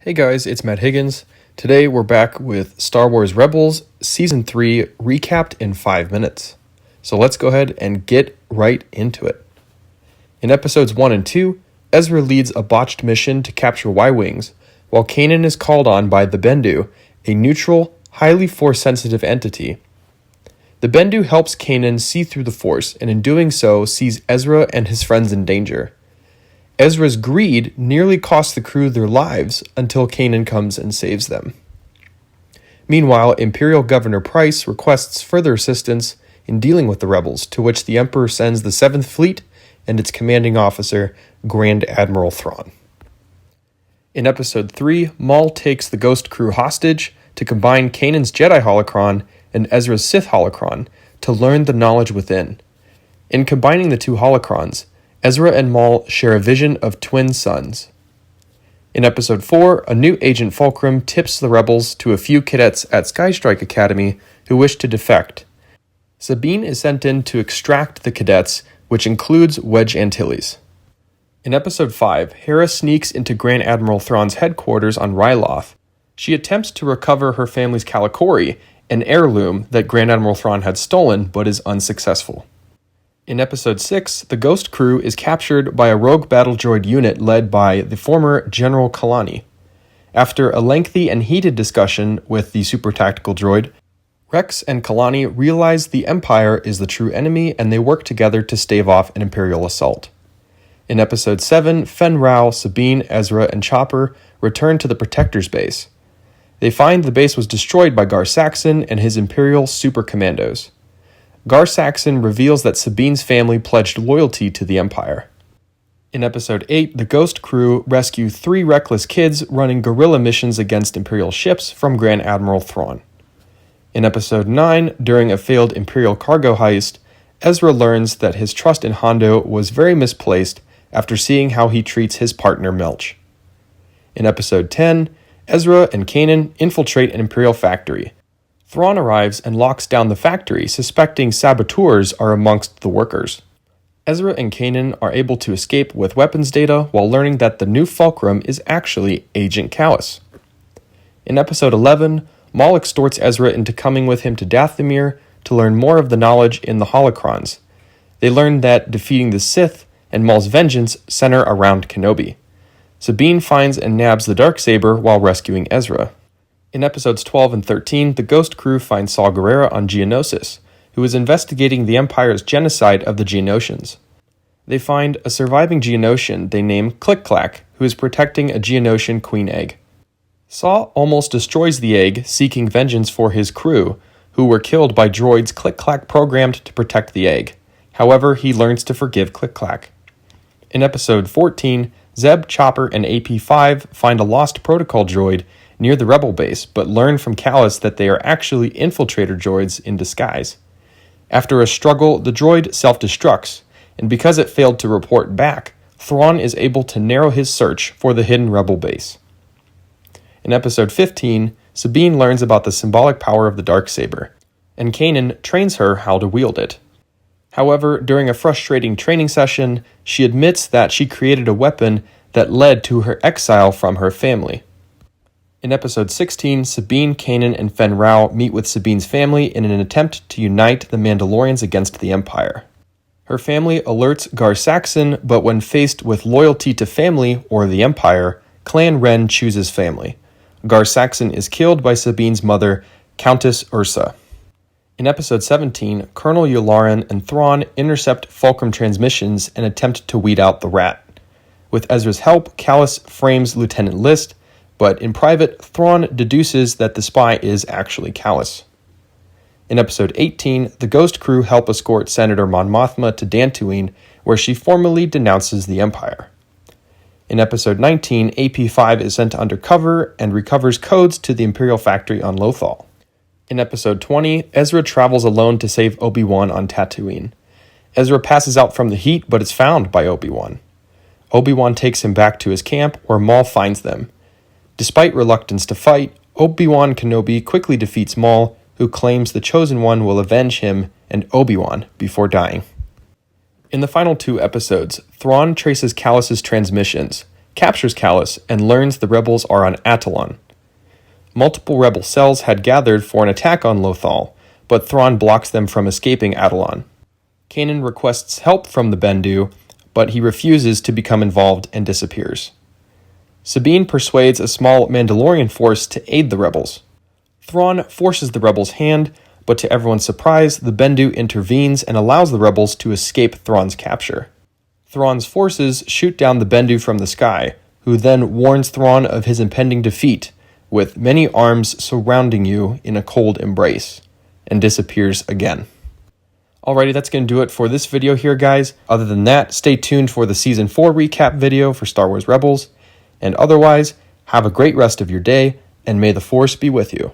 Hey guys, it's Matt Higgins. Today we're back with Star Wars Rebels Season 3 recapped in 5 minutes. So let's go ahead and get right into it. In episodes 1 and 2, Ezra leads a botched mission to capture Y-Wings, while Kanan is called on by the Bendu, a neutral, highly Force-sensitive entity. The Bendu helps Kanan see through the Force, and in doing so sees Ezra and his friends in danger. Ezra's greed nearly costs the crew their lives until Kanan comes and saves them. Meanwhile, Imperial Governor Price requests further assistance in dealing with the rebels, to which the Emperor sends the 7th Fleet and its commanding officer, Grand Admiral Thrawn. In Episode 3, Maul takes the Ghost crew hostage to combine Kanan's Jedi holocron and Ezra's Sith holocron to learn the knowledge within. In combining the two holocrons, Ezra and Maul share a vision of twin suns. In Episode 4, a new Agent Fulcrum tips the rebels to a few cadets at Skystrike Academy who wish to defect. Sabine is sent in to extract the cadets, which includes Wedge Antilles. In Episode 5, Hera sneaks into Grand Admiral Thrawn's headquarters on Ryloth. She attempts to recover her family's Kalikori, an heirloom that Grand Admiral Thrawn had stolen, but is unsuccessful. In Episode 6, the Ghost crew is captured by a rogue battle droid unit led by the former General Kalani. After a lengthy and heated discussion with the super tactical droid, Rex and Kalani realize the Empire is the true enemy and they work together to stave off an Imperial assault. In Episode 7, Fen Rao, Sabine, Ezra, and Chopper return to the Protector's base. They find the base was destroyed by Gar Saxon and his Imperial super commandos. Gar Saxon reveals that Sabine's family pledged loyalty to the Empire. In Episode 8, the Ghost crew rescue 3 reckless kids running guerrilla missions against Imperial ships from Grand Admiral Thrawn. In Episode 9, during a failed Imperial cargo heist, Ezra learns that his trust in Hondo was very misplaced after seeing how he treats his partner Melch. In Episode 10, Ezra and Kanan infiltrate an Imperial factory. Thrawn arrives and locks down the factory, suspecting saboteurs are amongst the workers. Ezra and Kanan are able to escape with weapons data while learning that the new Fulcrum is actually Agent Kallus. In Episode 11, Maul extorts Ezra into coming with him to Dathomir to learn more of the knowledge in the Holocrons. They learn that defeating the Sith and Maul's vengeance center around Kenobi. Sabine finds and nabs the darksaber while rescuing Ezra. In Episodes 12 and 13, the Ghost crew finds Saw Gerrera on Geonosis, who is investigating the Empire's genocide of the Geonosians. They find a surviving Geonosian they name Click-Clack, who is protecting a Geonosian queen egg. Saw almost destroys the egg, seeking vengeance for his crew, who were killed by droids Click-Clack programmed to protect the egg. However, he learns to forgive Click-Clack. In Episode 14, Zeb, Chopper, and AP-5 find a lost protocol droid near the Rebel base, but learn from Kallus that they are actually infiltrator droids in disguise. After a struggle, the droid self-destructs, and because it failed to report back, Thrawn is able to narrow his search for the hidden Rebel base. In Episode 15, Sabine learns about the symbolic power of the darksaber, and Kanan trains her how to wield it. However, during a frustrating training session, she admits that she created a weapon that led to her exile from her family. In Episode 16, Sabine, Kanan, and Fen Rao meet with Sabine's family in an attempt to unite the Mandalorians against the Empire. Her family alerts Gar Saxon, but when faced with loyalty to family or the Empire, Clan Ren chooses family. Gar Saxon is killed by Sabine's mother, Countess Ursa. In Episode 17, Colonel Yularen and Thrawn intercept Fulcrum transmissions and attempt to weed out the rat. With Ezra's help, Kallus frames Lieutenant List, but in private, Thrawn deduces that the spy is actually Kallus. In Episode 18, the Ghost crew help escort Senator Mon Mothma to Tatooine, where she formally denounces the Empire. In Episode 19, AP-5 is sent undercover and recovers codes to the Imperial factory on Lothal. In Episode 20, Ezra travels alone to save Obi-Wan on Tatooine. Ezra passes out from the heat, but is found by Obi-Wan. Obi-Wan takes him back to his camp, where Maul finds them. Despite reluctance to fight, Obi-Wan Kenobi quickly defeats Maul, who claims the Chosen One will avenge him and Obi-Wan before dying. In the final 2 episodes, Thrawn traces Kallus's transmissions, captures Kallus and learns the rebels are on Atollon. Multiple rebel cells had gathered for an attack on Lothal, but Thrawn blocks them from escaping Atollon. Kanan requests help from the Bendu, but he refuses to become involved and disappears. Sabine persuades a small Mandalorian force to aid the rebels. Thrawn forces the rebels' hand, but to everyone's surprise, the Bendu intervenes and allows the rebels to escape Thrawn's capture. Thrawn's forces shoot down the Bendu from the sky, who then warns Thrawn of his impending defeat, with many arms surrounding you in a cold embrace, and disappears again. Alrighty, that's going to do it for this video here, guys. Other than that, stay tuned for the Season 4 recap video for Star Wars Rebels, and otherwise, have a great rest of your day, and may the Force be with you.